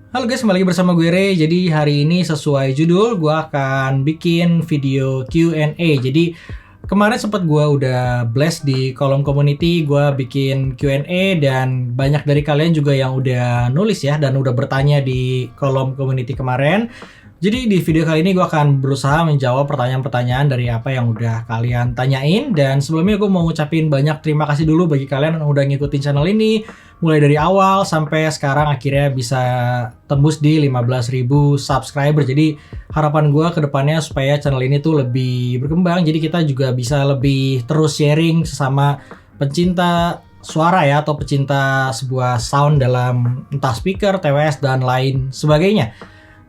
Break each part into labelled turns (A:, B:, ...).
A: Halo guys, kembali lagi bersama gue Ray. Jadi hari ini sesuai judul, gue akan bikin video Q&A. Jadi kemarin sempat gue udah blast di kolom community, gue bikin Q&A dan banyak dari kalian juga yang udah nulis ya dan udah bertanya di kolom community kemarin. Jadi di video kali ini gue akan berusaha menjawab pertanyaan-pertanyaan dari apa yang udah kalian tanyain. Dan sebelumnya gue mau ngucapin banyak terima kasih dulu bagi kalian yang udah ngikutin channel ini. Mulai dari awal sampai sekarang akhirnya bisa tembus di 15.000 subscriber. Jadi harapan gue ke depannya supaya channel ini tuh lebih berkembang. Jadi kita juga bisa lebih terus sharing sesama pencinta suara ya, atau pecinta sebuah sound dalam entah speaker, TWS, dan lain sebagainya.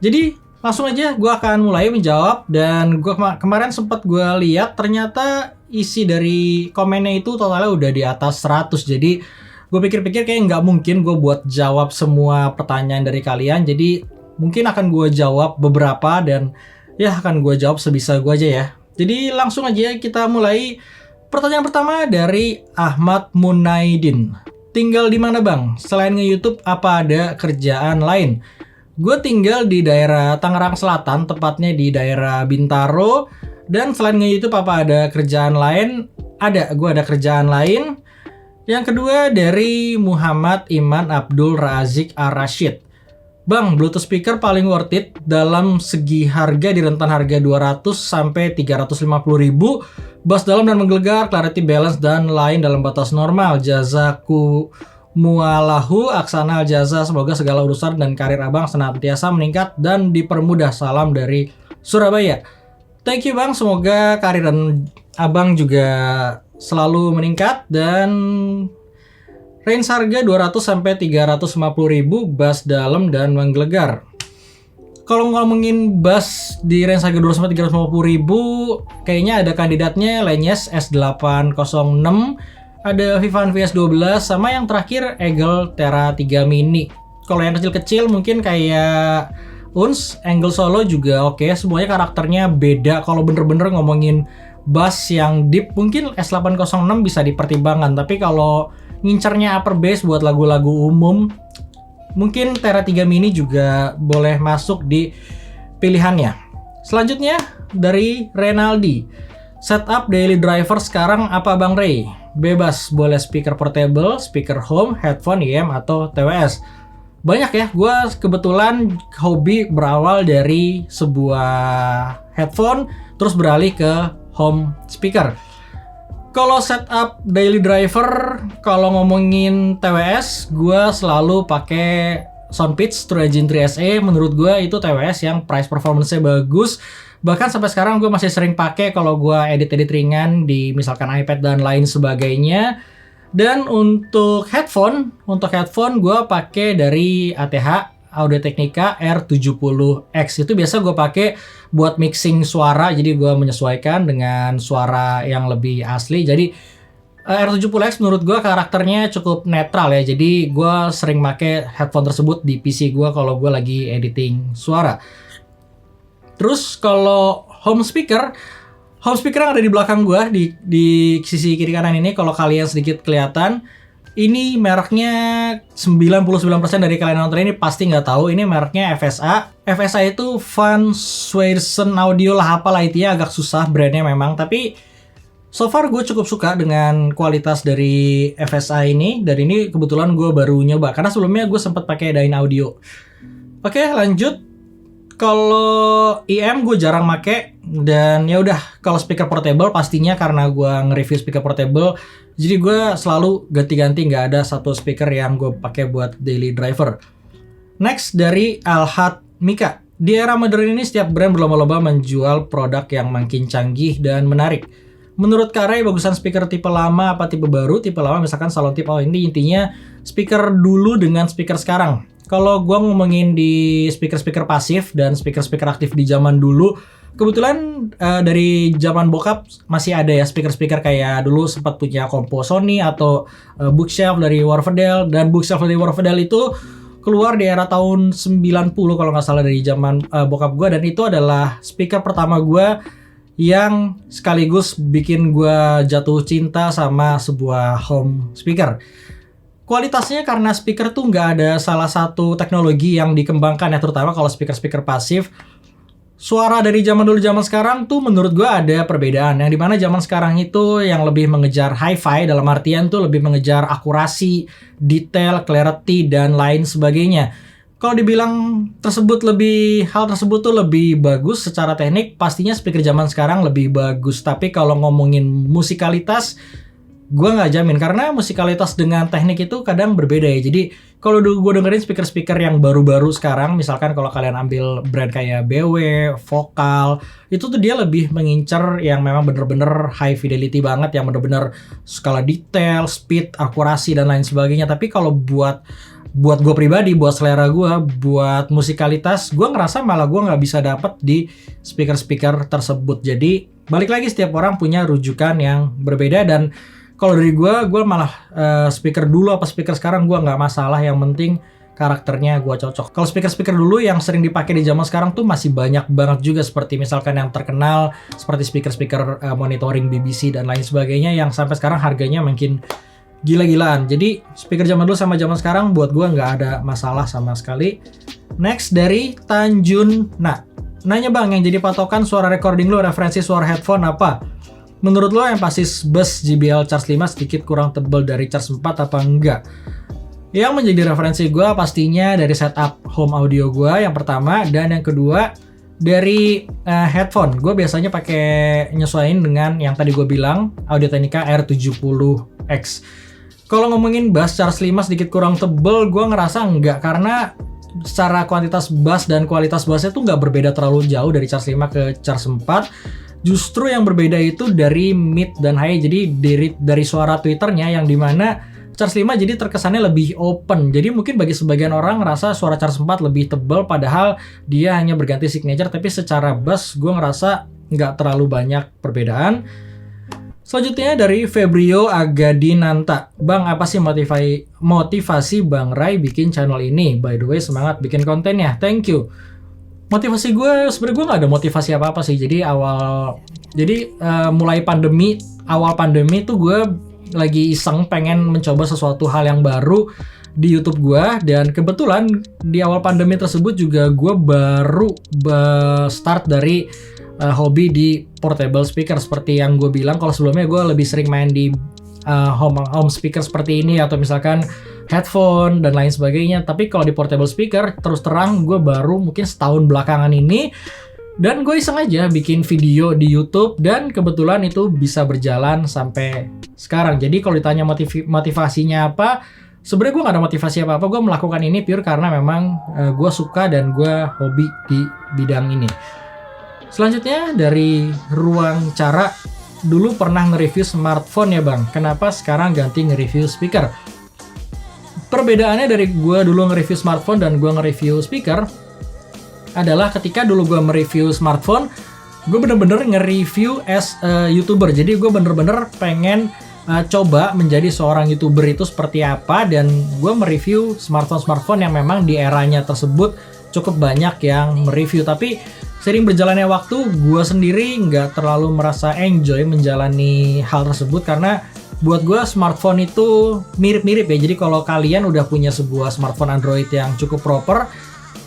A: Jadi langsung aja gue akan mulai menjawab. Dan gue kemarin sempat gue lihat ternyata isi dari komennya itu totalnya udah di atas 100. Jadi gue pikir-pikir kayak nggak mungkin gue buat jawab semua pertanyaan dari kalian. Jadi mungkin akan gue jawab beberapa dan ya akan gue jawab sebisa gue aja ya. Jadi langsung aja kita mulai. Pertanyaan pertama dari Ahmad Munaidin. Tinggal di mana bang? Selain nge-YouTube apa ada kerjaan lain? Gue tinggal di daerah Tangerang Selatan, tepatnya di daerah Bintaro. Dan selain nge-YouTube apa ada kerjaan lain? Ada, gue ada kerjaan lain. Yang kedua dari Muhammad Iman Abdul Razik Ar-Rashid. Bang, Bluetooth speaker paling worth it dalam segi harga di rentan harga 200 sampai 350 ribu. Bass dalam dan menggelegar, clarity balance dan lain dalam batas normal. Jazaku mualahu aksanal jaza, semoga segala urusan dan karir abang senantiasa meningkat dan dipermudah. Salam dari Surabaya. Thank you bang, semoga karir dan abang juga selalu meningkat dan range harga 200 sampai 350 ribu, bass dalam dan menggelegar. Kalau ngomongin bass di range harga 200 sampai 350 ribu, kayaknya ada kandidatnya Lenyes S806, ada Vivan VS12, sama yang terakhir Eagle Terra 3 Mini. Kalau yang kecil-kecil mungkin kayak Uns, Angle Solo juga oke. Semuanya karakternya beda. Kalau bener-bener ngomongin bass yang deep, mungkin S806 bisa dipertimbangkan. Tapi kalau ngincernya upper bass buat lagu-lagu umum, mungkin Terra 3 Mini juga boleh masuk di pilihannya. Selanjutnya dari Renaldi. Setup daily driver sekarang apa Bang Ray? Bebas, boleh speaker portable, speaker home, headphone, IM, atau TWS. Banyak ya, gue kebetulan hobi berawal dari sebuah headphone, terus beralih ke home speaker. Kalau setup daily driver, kalau ngomongin TWS, gue selalu pakai Soundpeach True Engine 3 SE. Menurut gue itu TWS yang price performance-nya bagus. Bahkan sampai sekarang gue masih sering pakai kalau gue edit-edit ringan di misalkan iPad dan lain sebagainya. Dan untuk headphone gue pakai dari ATH Audio-Technica R70X. Itu biasa gue pakai buat mixing suara, jadi gue menyesuaikan dengan suara yang lebih asli. Jadi R70X menurut gue karakternya cukup netral ya, jadi gue sering pakai headphone tersebut di PC gue kalau gue lagi editing suara. Terus kalau home speaker yang ada di belakang gue di sisi kiri kanan ini, kalau kalian sedikit kelihatan, ini mereknya 99% dari kalian nonton ini pasti nggak tahu. Ini mereknya FSA. FSA itu Van Swayson Audio lah, apalah itu ya, agak susah brandnya memang. Tapi so far gue cukup suka dengan kualitas dari FSA ini. Dan ini kebetulan gue baru nyoba, karena sebelumnya gue sempat pakai Dynaudio. Oke, lanjut. Kalau IM gue jarang make, dan ya udah kalau speaker portable pastinya karena gue nge-review speaker portable, jadi gue selalu ganti-ganti, nggak ada satu speaker yang gue pakai buat daily driver. Next dari Alhat Mika. Di era modern ini setiap brand berlomba-lomba menjual produk yang makin canggih dan menarik. Menurut Kak Ray, bagusan speaker tipe lama apa tipe baru? Tipe lama misalkan salon tip, ini intinya speaker dulu dengan speaker sekarang. Kalau gue ngomongin di speaker-speaker pasif dan speaker-speaker aktif di zaman dulu, kebetulan dari zaman bokap masih ada ya speaker-speaker kayak dulu sempat punya Compo Sony atau Bookshelf dari Warfedel. Dan Bookshelf dari Warfedel itu keluar di era tahun 90 kalau nggak salah, dari zaman bokap gue. Dan itu adalah speaker pertama gue yang sekaligus bikin gue jatuh cinta sama sebuah home speaker. Kualitasnya karena speaker tuh nggak ada salah satu teknologi yang dikembangkan ya, terutama kalau speaker-speaker pasif. Suara dari zaman dulu zaman sekarang tuh menurut gue ada perbedaan. Yang dimana zaman sekarang itu yang lebih mengejar hi-fi, dalam artian tuh lebih mengejar akurasi, detail, clarity, dan lain sebagainya. Kalau dibilang hal tersebut tuh lebih bagus secara teknik, pastinya speaker zaman sekarang lebih bagus. Tapi kalau ngomongin musikalitas, gue nggak jamin, karena musikalitas dengan teknik itu kadang berbeda ya. Jadi kalau gue dengerin speaker-speaker yang baru-baru sekarang, misalkan kalau kalian ambil brand kayak BW, Vokal, itu tuh dia lebih mengincar yang memang bener-bener high fidelity banget, yang bener-bener skala detail, speed, akurasi, dan lain sebagainya. Tapi kalau buat gue pribadi, buat selera gue, buat musikalitas, gue ngerasa malah gue nggak bisa dapet di speaker-speaker tersebut. Jadi balik lagi, setiap orang punya rujukan yang berbeda, dan kalau dari gue malah speaker dulu apa speaker sekarang gue nggak masalah, yang penting karakternya gue cocok. Kalau speaker-speaker dulu yang sering dipakai di zaman sekarang tuh masih banyak banget juga, seperti misalkan yang terkenal seperti speaker-speaker monitoring BBC dan lain sebagainya, yang sampai sekarang harganya makin gila-gilaan. Jadi speaker zaman dulu sama zaman sekarang buat gue nggak ada masalah sama sekali. Next dari Tanjun, nanya bang, yang jadi patokan suara recording lo referensi suara headphone apa? Menurut lo yang pasis bass JBL Charge 5 sedikit kurang tebal dari Charge 4 apa enggak? Yang menjadi referensi gue pastinya dari setup home audio gue yang pertama, dan yang kedua dari headphone. Gue biasanya pakai nyesuaiin dengan yang tadi gue bilang, Audio-Technica R70X. Kalau ngomongin bass Charge 5 sedikit kurang tebal, gue ngerasa enggak, karena secara kuantitas bass dan kualitas bassnya tuh nggak berbeda terlalu jauh dari Charge 5 ke Charge 4. Justru yang berbeda itu dari mid dan high. Jadi dari suara Twitternya, yang dimana Charge 5 jadi terkesannya lebih open. Jadi mungkin bagi sebagian orang ngerasa suara Charge 4 lebih tebal, padahal dia hanya berganti signature. Tapi secara bass gue ngerasa nggak terlalu banyak perbedaan. Selanjutnya dari Febrio Agadinanta. Bang, apa sih motivasi Bang Rai bikin channel ini? By the way, semangat bikin kontennya. Thank you. Motivasi gue, sebenarnya gue nggak ada motivasi apa-apa sih. Jadi mulai awal pandemi tuh gue lagi iseng pengen mencoba sesuatu hal yang baru di YouTube gue, dan kebetulan di awal pandemi tersebut juga gue baru start dari hobi di portable speaker. Seperti yang gue bilang, kalau sebelumnya gue lebih sering main di home speaker seperti ini, atau misalkan headphone dan lain sebagainya. Tapi kalau di portable speaker, terus terang gue baru mungkin setahun belakangan ini, dan gue iseng aja bikin video di YouTube, dan kebetulan itu bisa berjalan sampai sekarang. Jadi kalau ditanya motivasinya apa, sebenarnya gue gak ada motivasi apa-apa. Gue melakukan ini pure karena memang gue suka dan gue hobi di bidang ini. Selanjutnya dari Ruang Cara, dulu pernah nge-review smartphone ya bang, kenapa sekarang ganti nge-review speaker? Perbedaannya dari gue dulu nge-review smartphone dan gue nge-review speaker adalah ketika dulu gue mereview smartphone, gue bener-bener nge-review as a YouTuber. Jadi gue bener-bener pengen coba menjadi seorang YouTuber itu seperti apa, dan gue mereview smartphone yang memang di eranya tersebut cukup banyak yang mereview. Tapi sering berjalannya waktu, gue sendiri nggak terlalu merasa enjoy menjalani hal tersebut, karena buat gue smartphone itu mirip-mirip ya. Jadi kalau kalian udah punya sebuah smartphone Android yang cukup proper,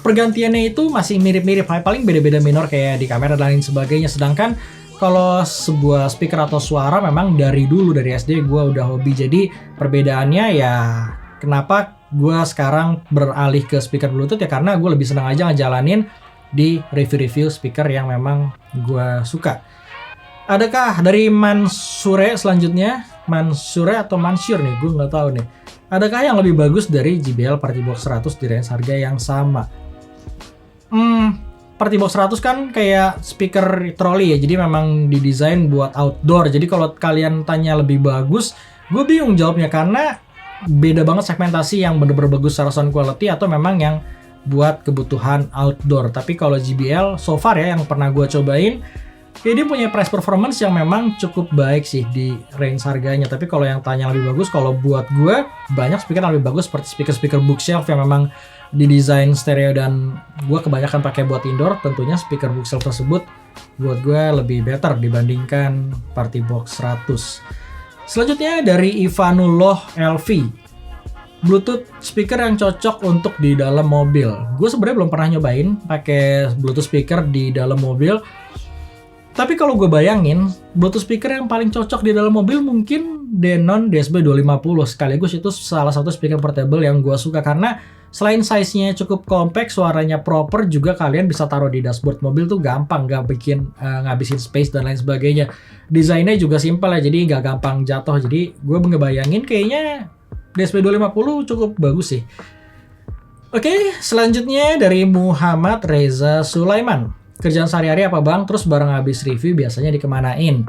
A: pergantiannya itu masih mirip-mirip, paling beda-beda minor kayak di kamera dan lain sebagainya. Sedangkan kalau sebuah speaker atau suara memang dari dulu, dari SD gue udah hobi. Jadi perbedaannya ya kenapa gue sekarang beralih ke speaker Bluetooth ya, karena gue lebih senang aja ngejalanin di review-review speaker yang memang gue suka. Adakah dari Mansure selanjutnya, Mansure atau Mansur nih, gue nggak tahu nih. Adakah yang lebih bagus dari JBL Partibox 100 di range harga yang sama? Partibox 100 kan kayak speaker trolley ya, jadi memang didesain buat outdoor. Jadi kalau kalian tanya lebih bagus, gue bingung jawabnya, karena beda banget segmentasi yang bener-bener bagus secara sound quality atau memang yang buat kebutuhan outdoor. Tapi kalau JBL so far ya yang pernah gue cobain, ya dia punya price performance yang memang cukup baik sih di range harganya. Tapi kalau yang tanya lebih bagus, kalau buat gue banyak speaker yang lebih bagus seperti speaker bookshelf yang memang didesain stereo, dan gue kebanyakan pakai buat indoor. Tentunya speaker bookshelf tersebut buat gue lebih better dibandingkan Partibox 100. Selanjutnya dari Ivanullah LV. Bluetooth speaker yang cocok untuk di dalam mobil. Gue sebenarnya belum pernah nyobain pakai Bluetooth speaker di dalam mobil. Tapi kalau gue bayangin, Bluetooth speaker yang paling cocok di dalam mobil mungkin Denon DSB250. Sekaligus itu salah satu speaker portable yang gue suka karena selain size-nya cukup compact, suaranya proper, juga kalian bisa taruh di dashboard mobil tuh gampang, gak bikin ngabisin space dan lain sebagainya. Desainnya juga simpel ya, jadi gak gampang jatuh. Jadi gue ngebayangin kayaknya DSB250 cukup bagus sih. Oke, selanjutnya dari Muhammad Reza Sulaiman. Kerjaan sehari-hari apa bang? Terus bareng habis review biasanya dikemanain?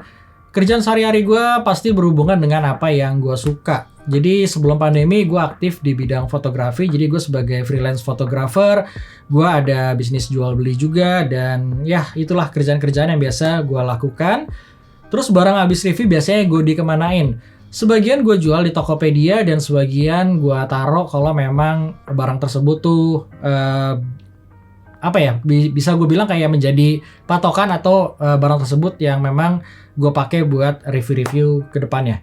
A: Kerjaan sehari-hari gue pasti berhubungan dengan apa yang gue suka. Jadi sebelum pandemi gue aktif di bidang fotografi. Jadi gue sebagai freelance photographer, gue ada bisnis jual beli juga. Dan ya itulah kerjaan-kerjaan yang biasa gue lakukan. Terus barang habis review biasanya gue dikemanain? Sebagian gue jual di Tokopedia dan sebagian gue taruh kalau memang barang tersebut tuh bisa gue bilang kayak menjadi patokan atau barang tersebut yang memang gue pakai buat review-review ke depannya.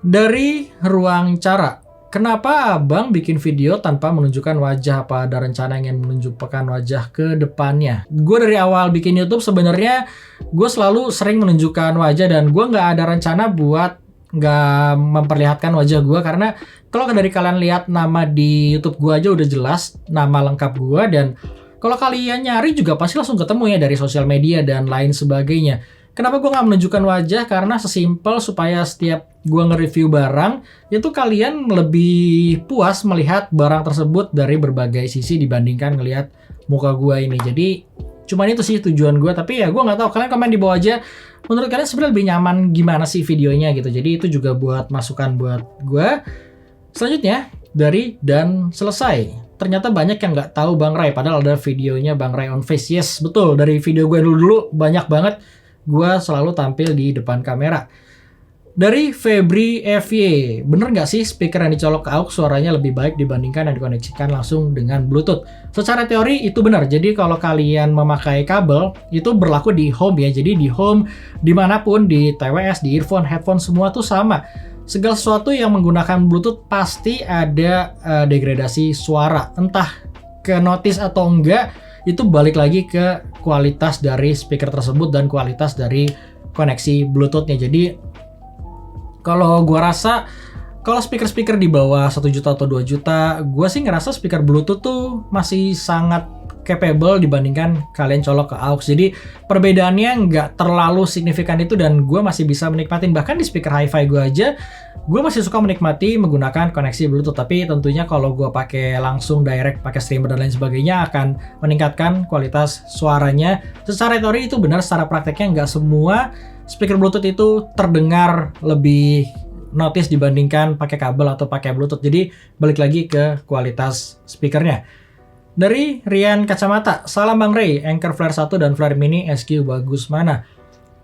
A: Dari ruang cara, kenapa abang bikin video tanpa menunjukkan wajah? Apa ada rencana ingin menunjukkan wajah ke depannya? Gue dari awal bikin YouTube sebenarnya gue selalu sering menunjukkan wajah dan gue nggak ada rencana buat nggak memperlihatkan wajah gue, karena kalau dari kalian lihat nama di YouTube gue aja udah jelas nama lengkap gue, dan kalau kalian nyari juga pasti langsung ketemu ya dari sosial media dan lain sebagainya. Kenapa gue nggak menunjukkan wajah? Karena sesimpel supaya setiap gue nge-review barang itu kalian lebih puas melihat barang tersebut dari berbagai sisi dibandingkan ngelihat muka gue ini. Jadi cuman itu sih tujuan gue, tapi ya gue nggak tahu, kalian komen di bawah aja menurut kalian sebenarnya lebih nyaman gimana sih videonya gitu. Jadi itu juga buat masukan buat gue. Selanjutnya dari Dan Selesai, ternyata banyak yang nggak tahu Bang Ray padahal ada videonya Bang Ray on face. Yes, betul, dari video gue dulu banyak banget gue selalu tampil di depan kamera. Dari Febri FY, bener nggak sih speaker yang dicolok ke aux suaranya lebih baik dibandingkan yang dikoneksikan langsung dengan Bluetooth? Secara teori itu benar. Jadi kalau kalian memakai kabel, itu berlaku di home ya. Jadi di home, dimanapun, di TWS, di earphone, headphone, semua tuh sama. Segala sesuatu yang menggunakan Bluetooth pasti ada degradasi suara. Entah ke notice atau enggak, itu balik lagi ke kualitas dari speaker tersebut dan kualitas dari koneksi Bluetooth-nya. Jadi kalau gue rasa, kalau speaker-speaker di bawah 1 juta atau 2 juta, gue sih ngerasa speaker Bluetooth tuh masih sangat capable dibandingkan kalian colok ke aux. Jadi perbedaannya nggak terlalu signifikan itu dan gue masih bisa menikmatin. Bahkan di speaker hi-fi gue aja, gue masih suka menikmati menggunakan koneksi Bluetooth. Tapi tentunya kalau gue pakai langsung direct, pakai streamer dan lain sebagainya akan meningkatkan kualitas suaranya. Secara teori itu benar, secara prakteknya nggak semua speaker Bluetooth itu terdengar lebih notice dibandingkan pakai kabel atau pakai Bluetooth. Jadi balik lagi ke kualitas speakernya. Dari Rian Kacamata, salam Bang Ray, Anker Flare 1 dan Flare Mini SQ bagus mana?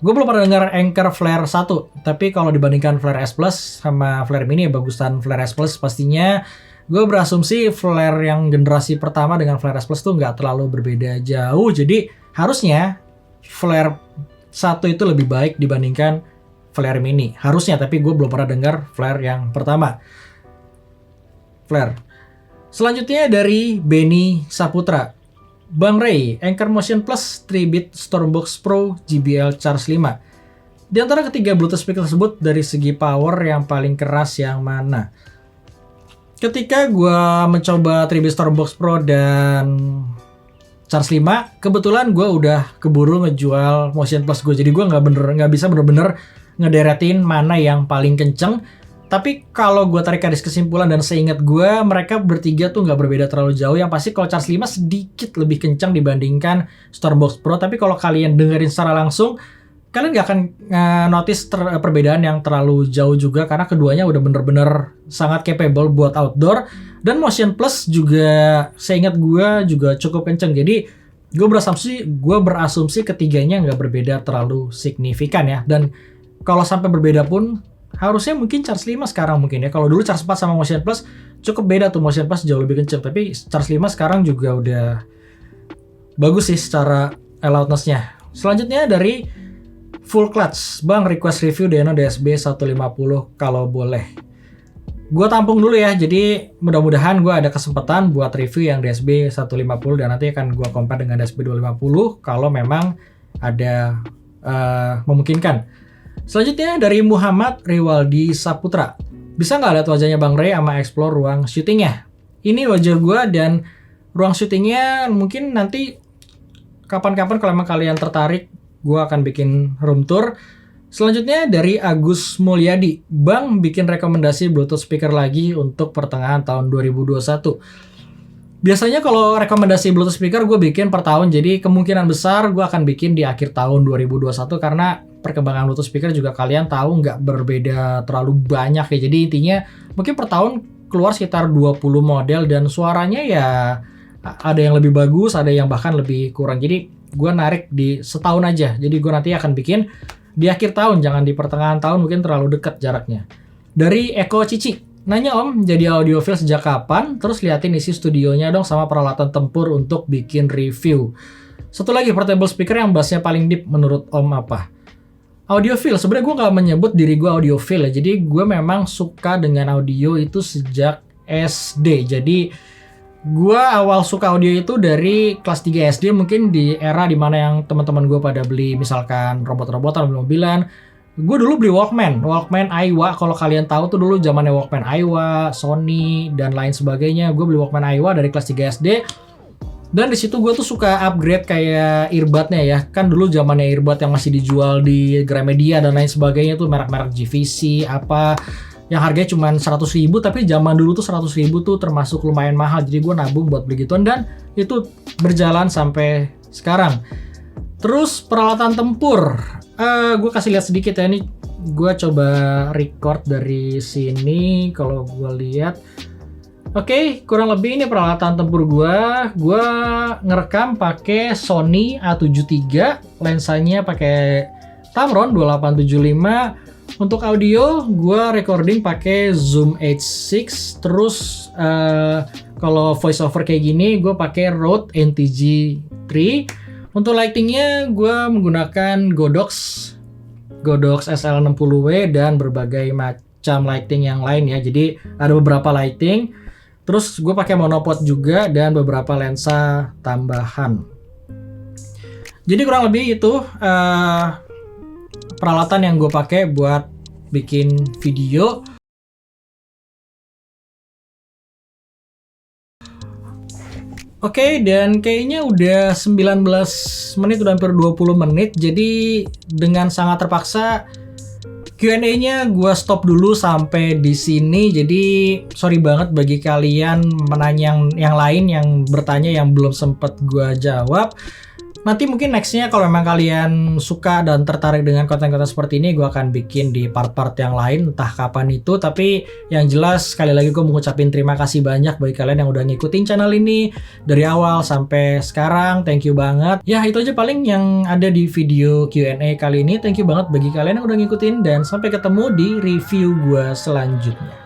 A: Gue belum pernah dengar Anker Flare 1, tapi kalau dibandingkan Flare S Plus sama Flare Mini ya bagusan Flare S Plus pastinya. Gue berasumsi Flare yang generasi pertama dengan Flare S Plus tuh nggak terlalu berbeda jauh. Jadi harusnya Flare 1 itu lebih baik dibandingkan Flare Mini. Harusnya, tapi gue belum pernah dengar Flare yang pertama. Flare. Selanjutnya dari Benny Saputra. Bang Ray, Anker Motion Plus 3-bit Stormbox Pro JBL Charge 5. Di antara ketiga Bluetooth speaker tersebut dari segi power yang paling keras yang mana? Ketika gue mencoba 3-bit Stormbox Pro dan Charge 5, kebetulan gue udah keburu ngejual Motion Plus gue. Jadi gue nggak bisa bener-bener ngederetin mana yang paling kenceng. Tapi kalau gue tarik garis kesimpulan dan seingat gue, mereka bertiga tuh nggak berbeda terlalu jauh. Yang pasti kalau Charge 5 sedikit lebih kencang dibandingkan Stormbox Pro. Tapi kalau kalian dengerin secara langsung, kalian nggak akan notice perbedaan yang terlalu jauh juga. Karena keduanya udah bener-bener sangat capable buat outdoor. Dan Motion Plus juga, seingat gue juga cukup kencang. Jadi gue berasumsi ketiganya nggak berbeda terlalu signifikan ya. Dan kalau sampai berbeda pun, harusnya mungkin Charge 5 sekarang mungkin ya. Kalau dulu Charge 4 sama Motion Plus cukup beda tuh, Motion Plus jauh lebih kenceng. Tapi Charge 5 sekarang juga udah bagus sih secara loudness-nya. Selanjutnya dari Full Clutch. Bang, request review Denon DSB 150 kalau boleh. Gue tampung dulu ya, jadi mudah-mudahan gue ada kesempatan buat review yang DSB 150 dan nanti akan gue compare dengan DSB 250 kalau memang ada memungkinkan. Selanjutnya dari Muhammad Riwaldi Saputra. Bisa nggak lihat wajahnya Bang Ray sama explore ruang syutingnya? Ini wajah gue dan ruang syutingnya mungkin nanti kapan-kapan kalau memang kalian tertarik, gue akan bikin room tour. Selanjutnya dari Agus Mulyadi, Bang bikin rekomendasi Bluetooth speaker lagi untuk pertengahan tahun 2021. Biasanya kalau rekomendasi Bluetooth speaker gue bikin per tahun, jadi kemungkinan besar gue akan bikin di akhir tahun 2021 karena perkembangan Bluetooth speaker juga kalian tahu nggak berbeda terlalu banyak ya. Jadi intinya mungkin per tahun keluar sekitar 20 model dan suaranya ya ada yang lebih bagus, ada yang bahkan lebih kurang. Jadi gue narik di setahun aja, jadi gue nanti akan bikin di akhir tahun, jangan di pertengahan tahun, mungkin terlalu dekat jaraknya. Dari Eko Cici, nanya Om, jadi audiophile sejak kapan? Terus liatin isi studionya dong sama peralatan tempur untuk bikin review. Satu lagi, portable speaker yang bassnya paling deep menurut Om apa? Audiophile, sebenarnya gue gak menyebut diri gue audiophile ya, jadi gue memang suka dengan audio itu sejak SD. Jadi gue awal suka audio itu dari kelas 3 SD, mungkin di era dimana yang teman-teman gue pada beli misalkan robot-robotan, mobil-mobilan. Gue dulu beli Walkman Aiwa. Kalau kalian tahu tuh dulu zamannya Walkman Aiwa, Sony dan lain sebagainya. Gue beli Walkman Aiwa dari kelas 3 SD. Dan di situ gue tuh suka upgrade kayak earbudnya ya. Kan dulu zamannya earbud yang masih dijual di Gramedia dan lain sebagainya tuh merek-merek GVC apa yang harganya cuma 100.000, tapi zaman dulu tuh 100.000 tuh termasuk lumayan mahal. Jadi gue nabung buat beli gituan dan itu berjalan sampai sekarang. Terus peralatan tempur, gue kasih lihat sedikit ya, ini gue coba record dari sini. Kalau gue lihat, oke, kurang lebih ini peralatan tempur gue. Gue ngerekam pakai Sony A73, lensanya pakai Tamron 2875. Untuk audio, gue recording pakai Zoom H6. Terus kalau voice over kayak gini, gue pakai Rode NTG3. Untuk lightingnya, gue menggunakan Godox SL60W dan berbagai macam lighting yang lain ya. Jadi ada beberapa lighting. Terus gue pakai monopod juga dan beberapa lensa tambahan. Jadi kurang lebih itu peralatan yang gue pakai buat bikin video. Oke, dan kayaknya udah 19 menit, udah hampir 20 menit. Jadi dengan sangat terpaksa Q&A-nya gue stop dulu sampai di sini. Jadi sorry banget bagi kalian menanya yang lain yang bertanya yang belum sempat gue jawab. Nanti mungkin nextnya kalau memang kalian suka dan tertarik dengan konten-konten seperti ini, gue akan bikin di part-part yang lain, entah kapan itu. Tapi yang jelas sekali lagi gue mau ngucapin terima kasih banyak bagi kalian yang udah ngikutin channel ini dari awal sampai sekarang. Thank you banget. Ya itu aja paling yang ada di video Q&A kali ini. Thank you banget bagi kalian yang udah ngikutin dan sampai ketemu di review gue selanjutnya.